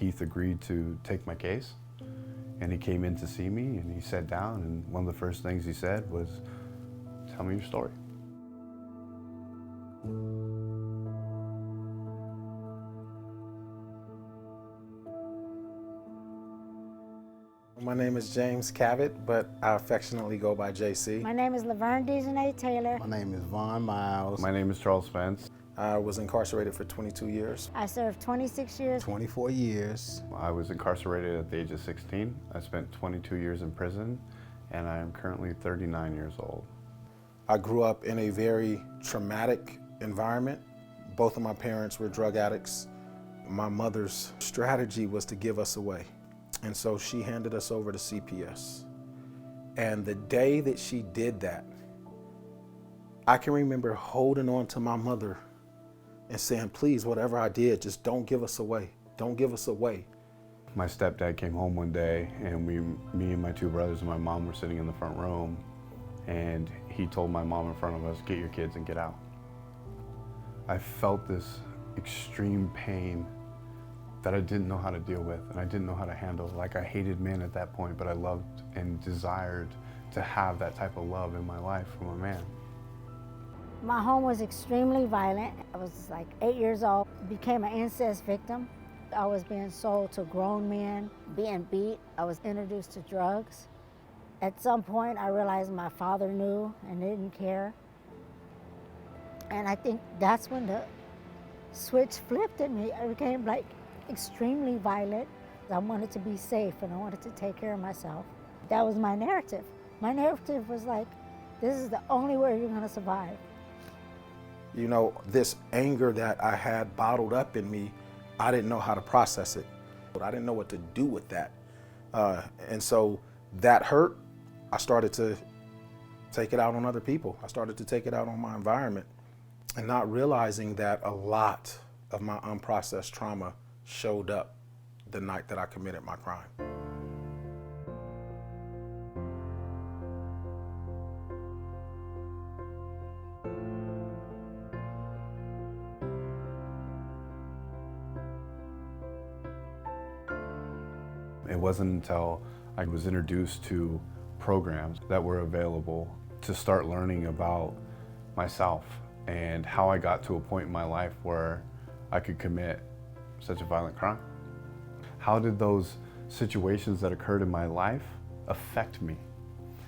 Keith agreed to take my case, and he came in to see me, and he sat down, and one of the first things he said was, "Tell me your story." My name is James Cavett, but I affectionately go by JC. My name is Laverne Dejanay Taylor. My name is Vaughn Miles. My name is Charles Spence. I was incarcerated for 22 years. I served 26 years. 24 years. I was incarcerated at the age of 16. I spent 22 years in prison, and I am currently 39 years old. I grew up in a very traumatic environment. Both of my parents were drug addicts. My mother's strategy was to give us away. And so she handed us over to CPS. And the day that she did that, I can remember holding on to my mother and saying, please, whatever I did, just don't give us away. Don't give us away. My stepdad came home one day, and me and my two brothers and my mom were sitting in the front room, and he told my mom in front of us, "Get your kids and get out." I felt this extreme pain that I didn't know how to deal with, and I didn't know how to handle. Like, I hated men at that point, but I loved and desired to have that type of love in my life from a man. My home was extremely violent. I was like 8 years old, became an incest victim. I was being sold to grown men, being beat. I was introduced to drugs. At some point, I realized my father knew and didn't care. And I think that's when the switch flipped in me. I became like extremely violent. I wanted to be safe and I wanted to take care of myself. That was my narrative. My narrative was like, this is the only way you're gonna survive. You know, this anger that I had bottled up in me, I didn't know how to process it. I didn't know what to do with that. And so that hurt, I started to take it out on other people. I started to take it out on my environment, and not realizing that a lot of my unprocessed trauma showed up the night that I committed my crime. It wasn't until I was introduced to programs that were available to start learning about myself and how I got to a point in my life where I could commit such a violent crime. How did those situations that occurred in my life affect me?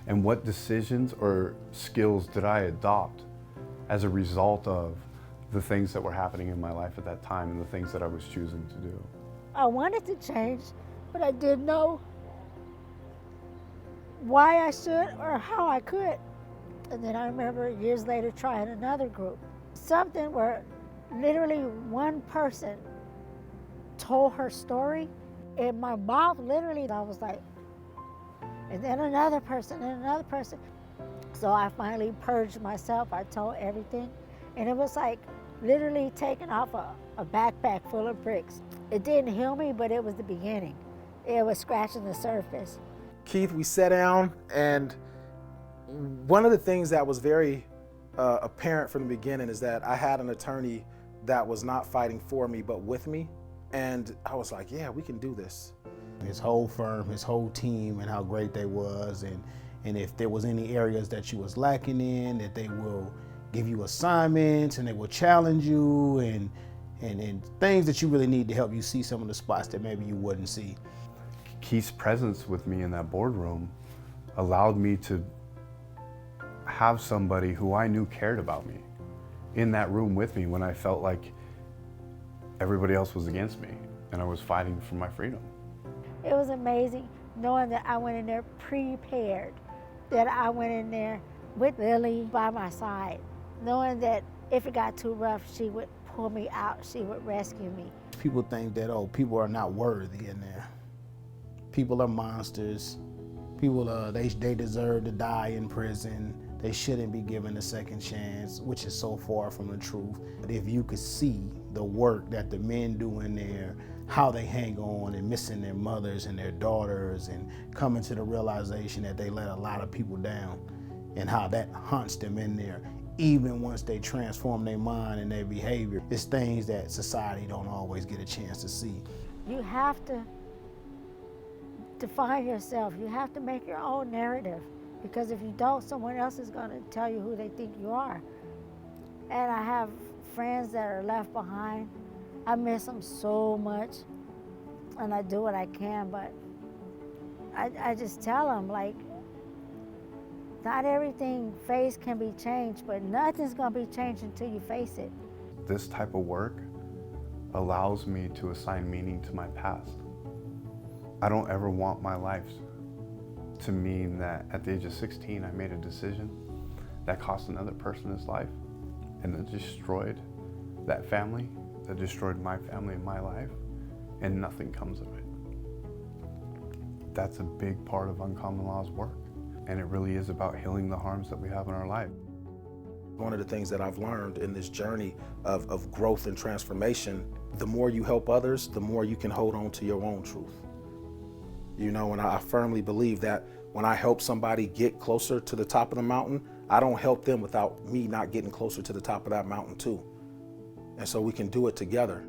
And what decisions or skills did I adopt as a result of the things that were happening in my life at that time and the things that I was choosing to do? I wanted to change, but I didn't know why I should or how I could. And then I remember years later trying another group. Something where literally one person told her story in my mouth, literally, I was like, and then another person and another person. So I finally purged myself. I told everything. And it was like literally taking off a backpack full of bricks. It didn't heal me, but it was the beginning. It was scratching the surface. Keith, we sat down, and one of the things that was very apparent from the beginning is that I had an attorney that was not fighting for me, but with me. And I was like, yeah, we can do this. His whole firm, his whole team, and how great they was, and if there was any areas that you was lacking in, that they will give you assignments and they will challenge you and things that you really need to help you see some of the spots that maybe you wouldn't see. Keith's presence with me in that boardroom allowed me to have somebody who I knew cared about me in that room with me when I felt like everybody else was against me and I was fighting for my freedom. It was amazing knowing that I went in there prepared, that I went in there with Lily by my side, knowing that if it got too rough, she would pull me out, she would rescue me. People think that, oh, people are not worthy in there. People are monsters. People, they deserve to die in prison. They shouldn't be given a second chance, which is so far from the truth. But if you could see the work that the men do in there, how they hang on and missing their mothers and their daughters and coming to the realization that they let a lot of people down and how that haunts them in there, even once they transform their mind and their behavior. It's things that society don't always get a chance to see. You have to define yourself. You have to make your own narrative, because if you don't, someone else is going to tell you who they think you are. And I have friends that are left behind. I miss them so much, and I do what I can, but I just tell them, like, not everything faced can be changed, but nothing's going to be changed until you face it. This type of work allows me to assign meaning to my past. I don't ever want my life to mean that at the age of 16 I made a decision that cost another person his life and that destroyed that family, that destroyed my family and my life, and nothing comes of it. That's a big part of UnCommon Law's work, and it really is about healing the harms that we have in our life. One of the things that I've learned in this journey of growth and transformation, the more you help others, the more you can hold on to your own truth. You know, and I firmly believe that when I help somebody get closer to the top of the mountain, I don't help them without me not getting closer to the top of that mountain too. And so we can do it together.